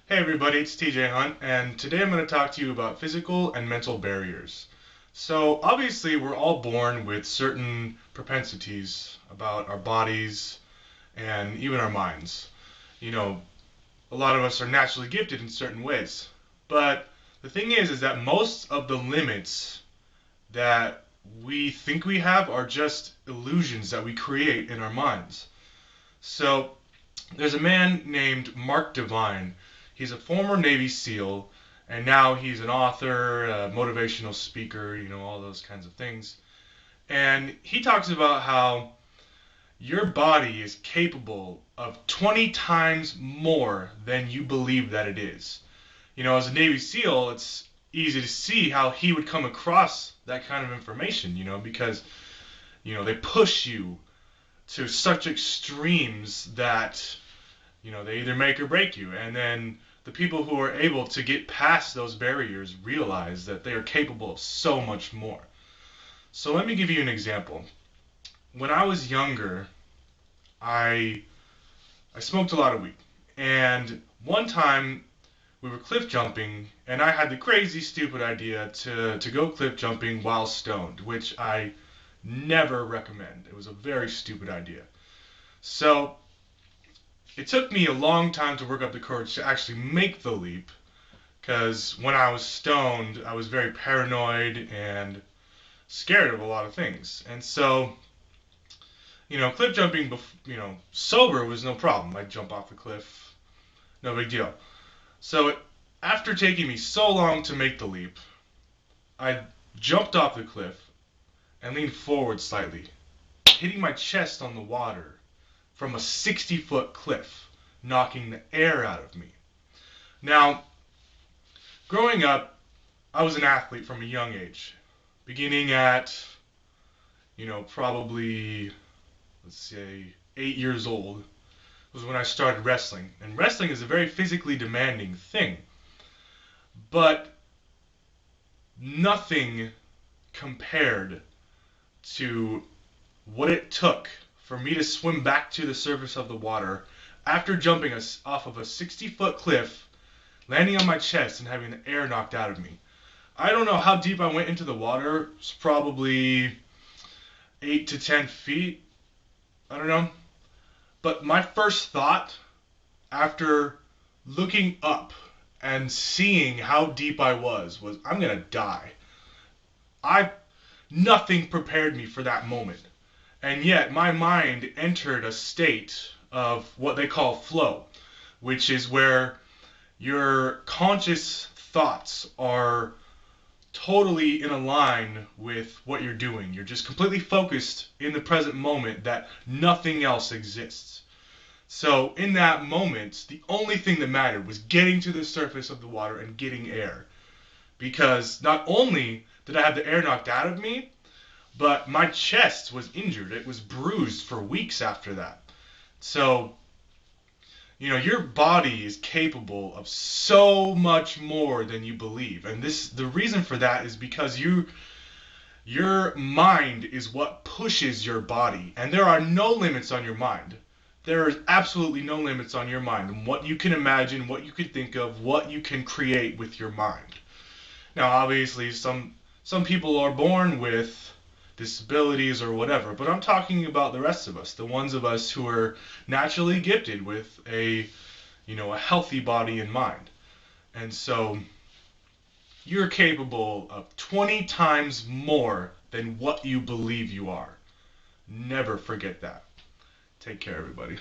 Hey everybody, it's TJ Hunt, and today I'm going to talk to you about physical and mental barriers. So, obviously, we're all born with certain propensities about our bodies and even our minds. You know, a lot of us are naturally gifted in certain ways. But the thing is that most of the limits that we think we have are just illusions that we create in our minds. So, there's a man named Mark Devine. He's a former Navy SEAL, and now he's an author, a motivational speaker, all those kinds of things. And he talks about how your body is capable of 20 times more than you believe that it is. As a Navy SEAL, it's easy to see how he would come across that kind of information, because, they push you to such extremes that they either make or break you. And then the people who are able to get past those barriers realize that they are capable of so much more. So let me give you an example. When I was younger, I I smoked a lot of weed. And one time we were cliff jumping and I had the crazy stupid idea to go cliff jumping while stoned, which I never recommend. It was a very stupid idea. So it took me a long time to work up the courage to actually make the leap because when I was stoned, I was very paranoid and scared of a lot of things. And so, cliff jumping, sober was no problem. I'd jump off the cliff, no big deal. So, after taking me so long to make the leap, I jumped off the cliff and leaned forward slightly, hitting my chest on the water from a 60-foot cliff, knocking the air out of me. Now, growing up, I was an athlete from a young age, beginning at, probably, let's say, 8 years old was when I started wrestling. And wrestling is a very physically demanding thing, but nothing compared to what it took for me to swim back to the surface of the water after jumping off of a 60-foot cliff, landing on my chest and having the air knocked out of me. I don't know how deep I went into the water. It's probably 8 to 10 feet. I don't know. But my first thought after looking up and seeing how deep I was I'm going to die. I Nothing prepared me for that moment. And yet my mind entered a state of what they call flow, which is where your conscious thoughts are totally in a line with what you're doing. You're just completely focused in the present moment that nothing else exists. So in that moment, the only thing that mattered was getting to the surface of the water and getting air. Because not only did I have the air knocked out of me, but my chest was injured. It was bruised for weeks after that. So, your body is capable of so much more than you believe. And the reason for that is because your mind is what pushes your body. And there are no limits on your mind. There is absolutely no limits on your mind and what you can imagine, what you can think of, what you can create with your mind. Now, obviously, some people are born with disabilities or whatever, but I'm talking about the rest of us, the ones of us who are naturally gifted with a healthy body and mind. And so you're capable of 20 times more than what you believe you are. Never forget that. Take care, everybody.